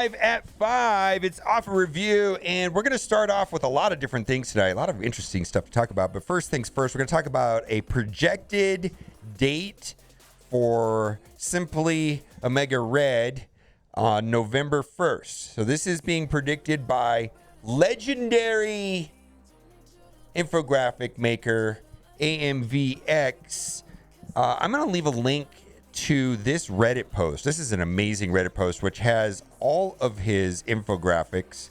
At 5, it's off a review, and we're going to start off with a lot of different things tonight, a lot of interesting stuff to talk about. But first things first, we're going to talk about a projected date for Simply Omega Red on November 1st. So this is being predicted by legendary infographic maker AMVX. I'm going to leave a link to this Reddit post. This is an amazing Reddit post which has all of his infographics.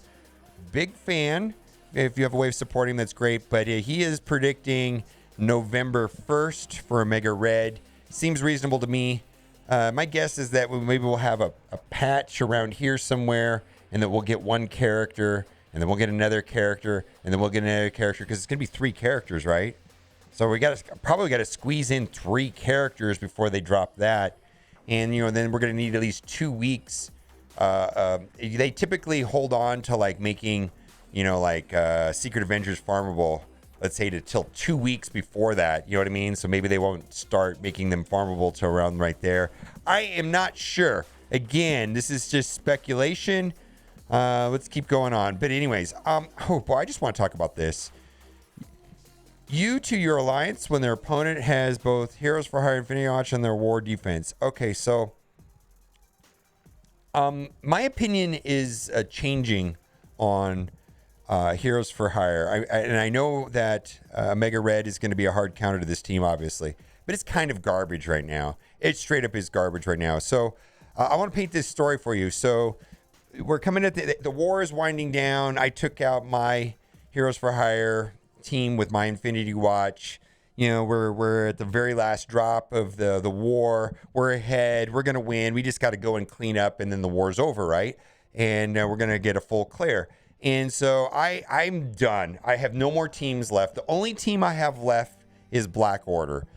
Big fan. If you have a way of supporting him, that's great. But he is predicting November 1st for Omega Red. Seems reasonable to me. My guess is that maybe we'll have a patch around here somewhere, and that we'll get one character, and then we'll get another character, and then we'll get another character, because it's going to be 3 characters, right? So we probably got to squeeze in 3 characters before they drop that. And, then we're going to need at least 2 weeks. They typically hold on to making, Secret Avengers farmable, let's say till 2 weeks before that. You know what I mean? So maybe they won't start making them farmable till around right there. I am not sure. Again, this is just speculation. Let's keep going on. But anyways, oh boy, I just want to talk about this. You to your alliance when their opponent has both Heroes for Hire Infinity Watch and their war defense. Okay, so my opinion is changing on Heroes for Hire. And I know that Omega Red is going to be a hard counter to this team, obviously. But it's kind of garbage right now. It straight up is garbage right now. So I want to paint this story for you. So we're coming at the war is winding down. I took out my Heroes for Hire team with my Infinity Watch. We're at the very last drop of the war. We're ahead. We're gonna win. We just got to go and clean up, and then the war's over, right? And we're gonna get a full clear. And so I'm done. I have no more teams left. The only team I have left is Black Order.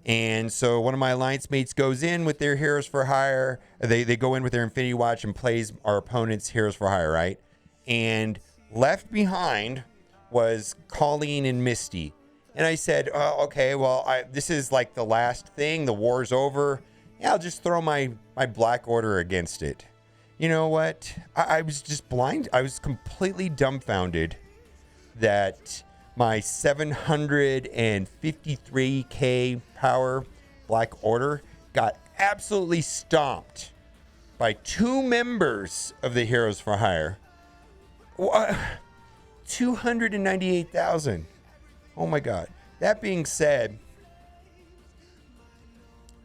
And so one of my alliance mates goes in with their Heroes for Hire. They go in with their Infinity Watch and plays our opponent's Heroes for Hire, right? And left behind was Colleen and Misty. And I said, okay, well, this is like the last thing. The war's over. Yeah, I'll just throw my Black Order against it. You know what? I was just blind. I was completely dumbfounded that my 753k power Black Order got absolutely stomped by 2 members of the Heroes for Hire. 298,000. Oh my God. That being said,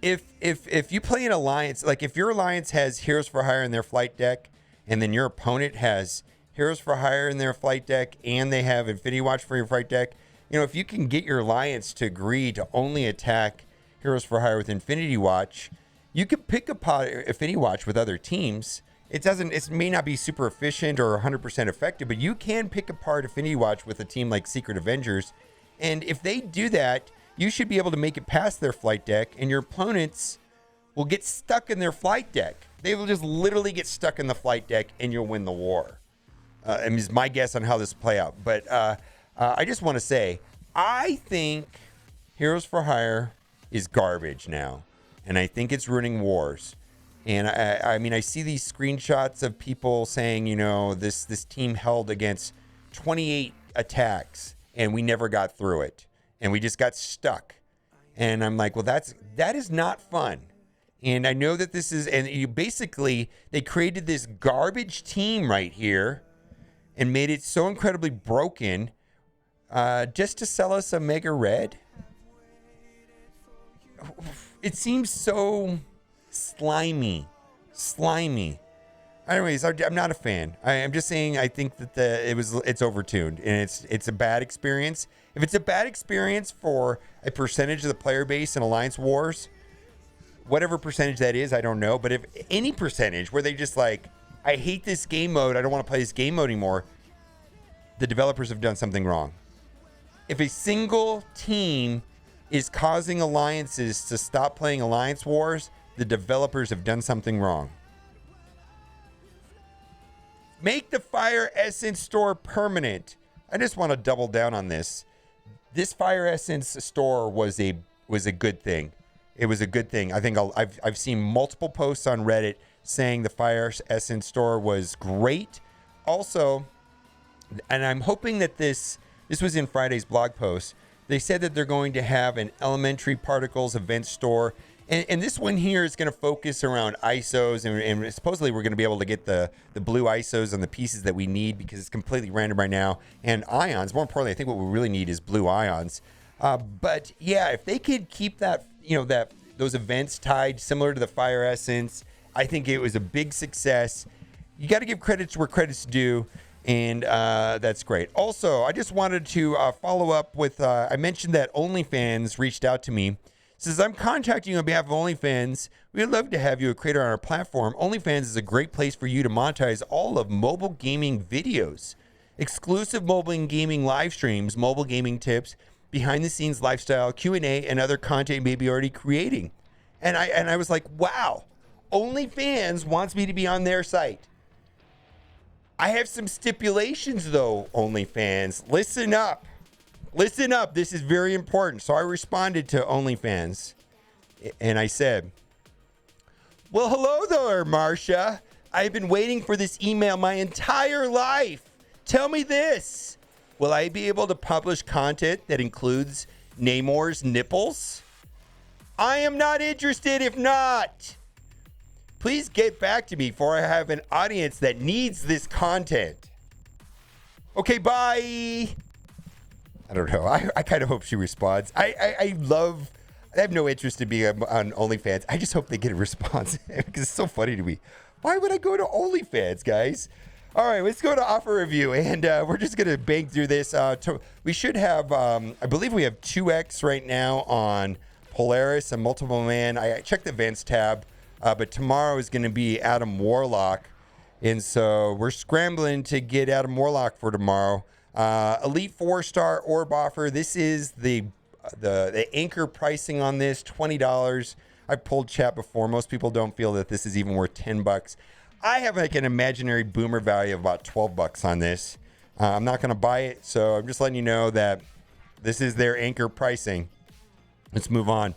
if you play an alliance, like if your alliance has Heroes for Hire in their flight deck, and then your opponent has Heroes for Hire in their flight deck, and they have Infinity Watch for your flight deck, if you can get your alliance to agree to only attack Heroes for Hire with Infinity Watch, you can pick apart Infinity Watch with other teams. It may not be super efficient or 100% effective, but you can pick apart Infinity Watch with a team like Secret Avengers. And if they do that, you should be able to make it past their flight deck, and your opponents will get stuck in their flight deck. They will just literally get stuck in the flight deck, and you'll win the war. And is my guess on how this will play out. But I just want to say, I think Heroes for Hire is garbage now, and I think it's ruining wars. And I mean, I see these screenshots of people saying, this team held against 28 attacks and we never got through it. And we just got stuck. And I'm like, well, that is not fun. And I know that this is, and they created this garbage team right here and made it so incredibly broken just to sell us a Mega Red. It seems so slimy. Anyways, I'm not a fan. I'm just saying I think that it's overtuned, and it's a bad experience. If it's a bad experience for a percentage of the player base in Alliance Wars, whatever percentage that is, I don't know. But if any percentage where they just I hate this game mode, I don't want to play this game mode anymore, the developers have done something wrong. If a single team is causing alliances to stop playing Alliance Wars, the developers have done something wrong. Make the Fire Essence store permanent. I just want to double down on this. This Fire Essence store was a good thing. It was a good thing. I think I've seen multiple posts on Reddit saying the Fire Essence store was great. Also, and I'm hoping that this was in Friday's blog post. They said that they're going to have an elementary particles event store. And this one here is going to focus around ISOs. And supposedly we're going to be able to get the blue ISOs on the pieces that we need because it's completely random right now. And ions. More importantly, I think what we really need is blue ions. But yeah, if they could keep that, those events tied similar to the Fire Essence, I think it was a big success. You got to give credits where credit's due. And that's great. Also, I just wanted to follow up with, I mentioned that OnlyFans reached out to me. Says, I'm contacting you on behalf of OnlyFans. We'd love to have you a creator on our platform. OnlyFans is a great place for you to monetize all of mobile gaming videos, exclusive mobile gaming live streams, mobile gaming tips, behind the scenes lifestyle, Q&A, and other content you may be already creating. And I was like, wow, OnlyFans wants me to be on their site. I have some stipulations though, OnlyFans. Listen up. Listen up. This is very important. So I responded to OnlyFans and I said, well, hello there, Marcia. I've been waiting for this email my entire life. Tell me this. Will I be able to publish content that includes Namor's nipples? I am not interested if not. Please get back to me for I have an audience that needs this content. Okay, bye. I don't know. I kind of hope she responds. I have no interest in being on OnlyFans. I just hope they get a response because it's so funny to me. Why would I go to OnlyFans, guys? All right, let's go to offer review, and we're just going to bang through this. We should have, I believe we have 2X right now on Polaris and Multiple Man. I checked the events tab, but tomorrow is going to be Adam Warlock, and so we're scrambling to get Adam Warlock for tomorrow. Elite 4-star orb offer. This is the anchor pricing on this, $20. I've pulled chat before. Most people don't feel that this is even worth $10. I have like an imaginary boomer value of about $12 on this. I'm not going to buy it, so I'm just letting you know that this is their anchor pricing. Let's move on.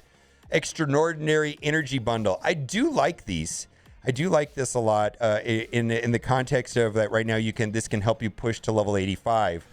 Extraordinary Energy Bundle. I do like these. I do like this a lot in the context of that right now this can help you push to level 85.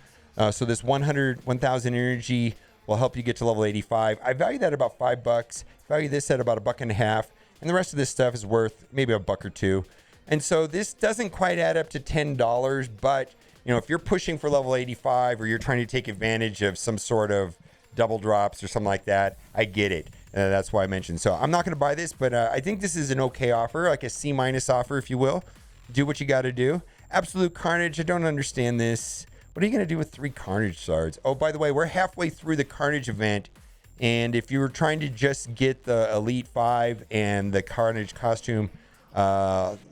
So this 1,000 energy will help you get to level 85. I value that at about $5. Value this at about $1.50, and the rest of this stuff is worth maybe $1 or $2. And so this doesn't quite add up to $10, but if you're pushing for level 85 or you're trying to take advantage of some sort of double drops or something like that, I get it. That's why I mentioned. So I'm not going to buy this, but I think this is an okay offer, like a C- offer, if you will. Do what you got to do. Absolute Carnage. I don't understand this. What are you going to do with 3 Carnage shards? Oh, by the way, we're halfway through the Carnage event. And if you were trying to just get the Elite 5 and the Carnage costume,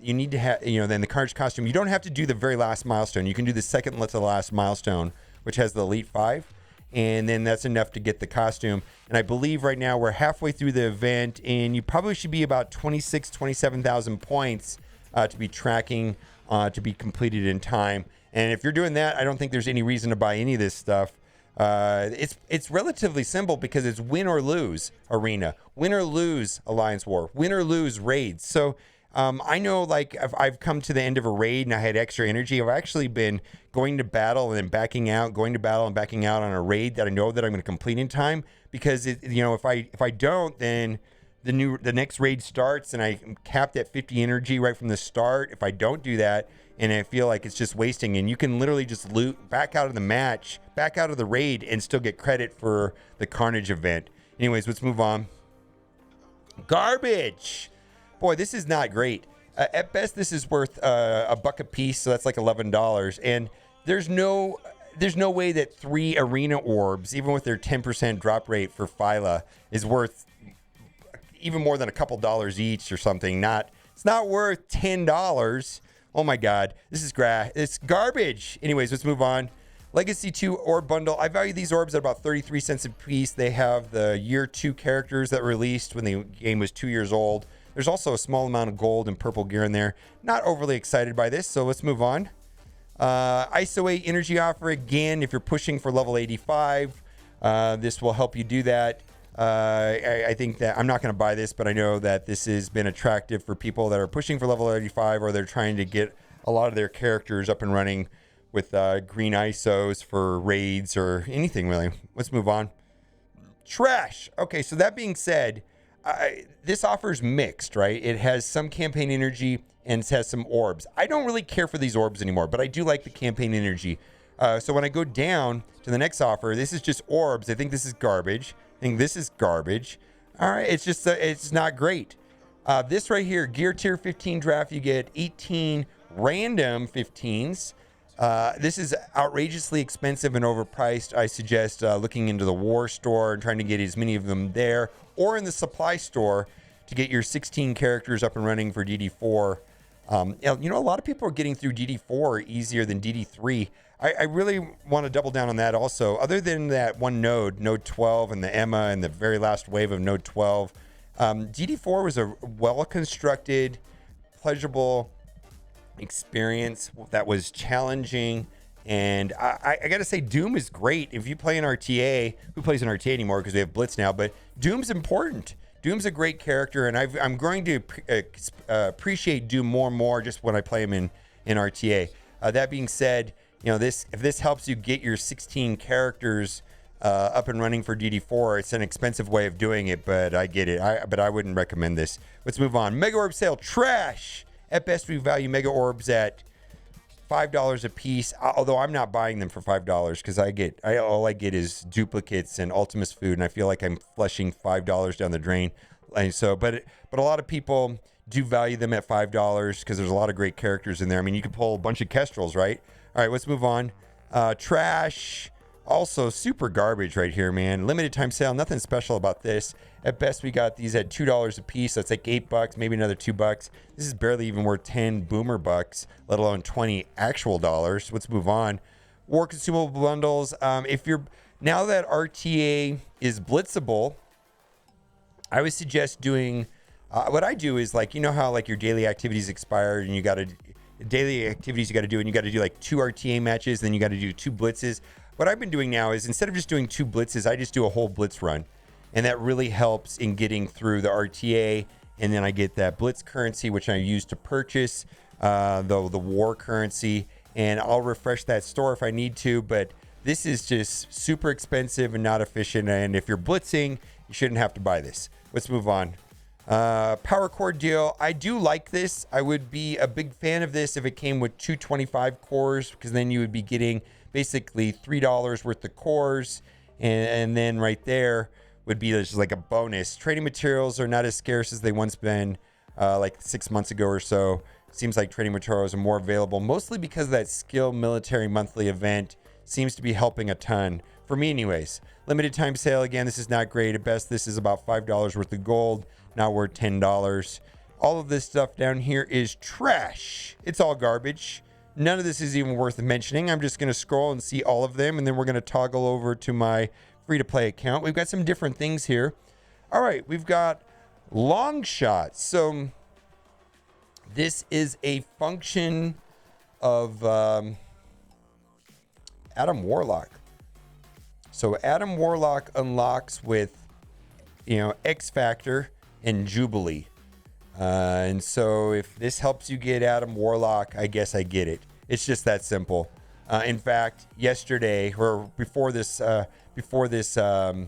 you need to have, then the Carnage costume, you don't have to do the very last milestone. You can do the second to the last milestone, which has the Elite 5. And then that's enough to get the costume. And I believe right now we're halfway through the event, and you probably should be about 27,000 points to be tracking to be completed in time. And if you're doing that, I don't think there's any reason to buy any of this stuff. It's relatively simple because it's win or lose arena, win or lose alliance war, win or lose raids. So I know, like, if I've come to the end of a raid and I had extra energy, I've actually been going to battle and then backing out, going to battle and backing out on a raid that I know that I'm going to complete in time. Because if I don't, then the next raid starts and I'm capped at 50 energy right from the start. If I don't do that, and I feel like it's just wasting, and you can literally just loot back out of the match, back out of the raid, and still get credit for the Carnage event. Anyways, let's move on. Garbage. Boy, this is not great. At best, this is worth $1 a piece, so that's like $11. And there's no way that 3 arena orbs, even with their 10% drop rate for Phyla, is worth even more than a couple dollars each or something. It's not worth $10. Oh my God, it's garbage. Anyways, let's move on. Legacy 2 orb bundle. I value these orbs at about 33 cents a piece. They have the year 2 characters that were released when the game was 2 years old. There's also a small amount of gold and purple gear in there. Not overly excited by this, so let's move on. ISO 8 energy offer. Again, if you're pushing for level 85, this will help you do that. I think that I'm not going to buy this, but I know that this has been attractive for people that are pushing for level 85, or they're trying to get a lot of their characters up and running with green ISOs for raids or anything really. Let's move on. Trash. Okay, so that being said, this offer's mixed, right? It has some campaign energy and it has some orbs. I don't really care for these orbs anymore, but I do like the campaign energy. So when I go down to the next offer, this is just orbs. I think this is garbage. I think this is garbage. All right, it's just it's not great. This right here, gear tier 15 draft, you get 18 random 15s. This is outrageously expensive and overpriced. I suggest looking into the war store and trying to get as many of them there, or in the supply store to get your 16 characters up and running for DD4. You know, a lot of people are getting through DD4 easier than DD3. I really want to double down on that also. Other than that one node, node 12, and the Emma and the very last wave of node 12, DD4 was a well-constructed, pleasurable experience that was challenging. And I gotta say, Doom is great. If you play an RTA, who plays an RTA anymore because we have Blitz now, but Doom's important. Doom's a great character, and I'm going to appreciate Doom more and more just when I play him in RTA. That being said, you know, if this helps you get your 16 characters up and running for DD4, it's an expensive way of doing it, but I get it. But I wouldn't recommend this. Let's move on. Mega Orb sale, trash. At best, we value Mega Orbs at $5 a piece, although I'm not buying them for $5 because all I get is duplicates and Ultimus food, and I feel like I'm flushing $5 down the drain. And so, but a lot of people do value them at $5 because there's a lot of great characters in there. I mean, you could pull a bunch of Kestrels, right? All right, let's move on. Trash. Also, super garbage right here, man. Limited time sale. Nothing special about this. At best, we got these at $2 a piece. That's like $8, maybe another $2. This is barely even worth 10 boomer bucks, let alone 20 actual dollars. Let's move on. War consumable bundles. If you're now that RTA is blitzable, I would suggest doing. What I do is, like, you know how like your daily activities expired and you got to daily activities you got to do, and you got to do like 2 RTA matches, then you got to do 2 blitzes. What I've been doing now is, instead of just doing 2 blitzes, I just do a whole blitz run. And that really helps in getting through the RTA. And then I get that blitz currency, which I use to purchase the war currency. And I'll refresh that store if I need to. But this is just super expensive and not efficient. And if you're blitzing, you shouldn't have to buy this. Let's move on. Power core deal. I do like this. I would be a big fan of this if it came with 225 cores, because then you would be getting basically $3 worth of cores, and then right there would be just like a bonus. Trading materials are not as scarce as they once been, like 6 months ago or so. Seems like trading materials are more available, mostly because of that skill military monthly event seems to be helping a ton for me anyways. Limited time sale, again, this is not great. At best, this is about $5 worth of gold, not worth $10. All of this stuff down here is trash. It's all garbage. None of this is even worth mentioning. I'm just going to scroll and see all of them, and then we're going to toggle over to my free-to-play account. We've got some different things here. All right, we've got long shots. So this is a function of Adam Warlock. So Adam Warlock unlocks with, X Factor and Jubilee. And so if this helps you get Adam Warlock, I guess I get it. It's just that simple. In fact, yesterday or before this offer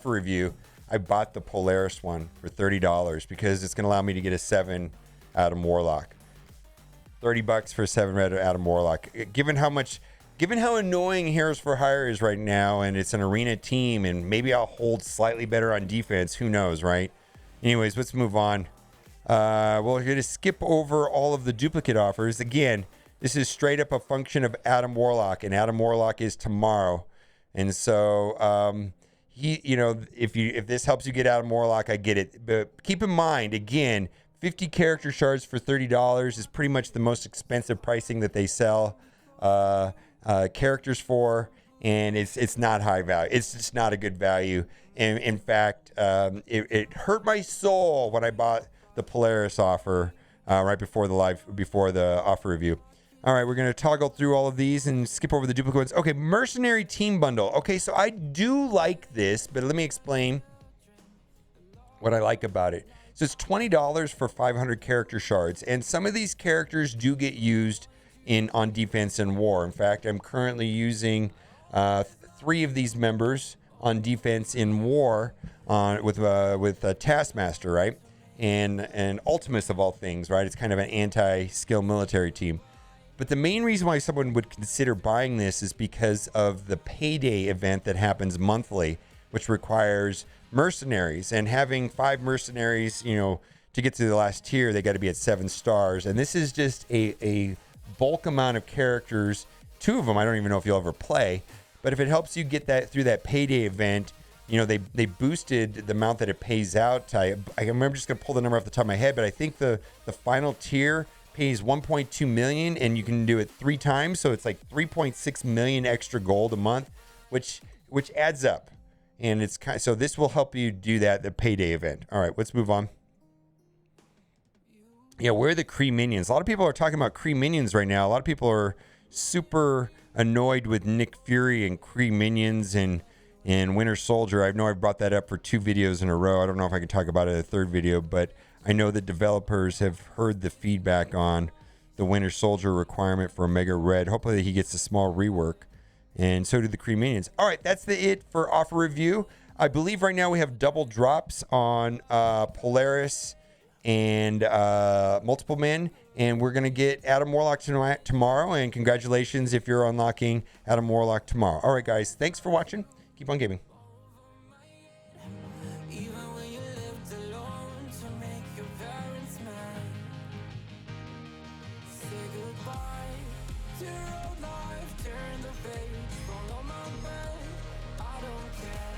review, I bought the Polaris one for $30 because it's going to allow me to get a 7 Adam Warlock. $30 for a 7 red Adam Warlock. Given how annoying Heroes for Hire is right now, and it's an arena team, and maybe I'll hold slightly better on defense. Who knows, right? Anyways, let's move on. Well, we're going to skip over all of the duplicate offers. Again, this is straight up a function of Adam Warlock, and Adam Warlock is tomorrow. And so, if this helps you get Adam Warlock, I get it. But keep in mind, again, 50 character shards for $30 is pretty much the most expensive pricing that they sell characters for, and it's not high value. It's just not a good value. And in fact, it hurt my soul when I bought the Polaris offer right before the offer review. All right, we're going to toggle through all of these and skip over the duplicate ones. Okay, Mercenary Team Bundle. Okay, so I do like this, but let me explain. what I like about it. So it's $20 for 500 character shards, and some of these characters do get used on defense and war. In fact, I'm currently using 3 of these members on defense in war with Taskmaster, right? And Ultimus of all things, right? It's kind of an anti-skill military team. But the main reason why someone would consider buying this is because of the payday event that happens monthly, which requires mercenaries, and having 5 mercenaries, to get to the last tier, they got to be at 7 stars. And this is just a bulk amount of characters. 2 of them, I don't even know if you'll ever play, but if it helps you get that through that payday event, they boosted the amount that it pays out. I remember, just going to pull the number off the top of my head, but I think the final tier pays 1.2 million, and you can do it 3 times. So it's like 3.6 million extra gold a month, which adds up. And it's so this will help you do that, the payday event. All right, let's move on. Yeah, where are the Kree minions? A lot of people are talking about Kree minions right now. A lot of people are super annoyed with Nick Fury and Kree minions and Winter Soldier. I know I've brought that up for 2 videos in a row. I don't know if I can talk about it in a 3rd video, but I know that developers have heard the feedback on the Winter Soldier requirement for Omega Red. Hopefully he gets a small rework, and so do the Kree minions. All right, that's it for offer review. I believe right now we have double drops on Polaris and Multiple Men, and we're going to get Adam Warlock tomorrow, and congratulations if you're unlocking Adam Warlock tomorrow. All right, guys, thanks for watching. Keep on gaming. Turn the page, follow my bed. I don't care.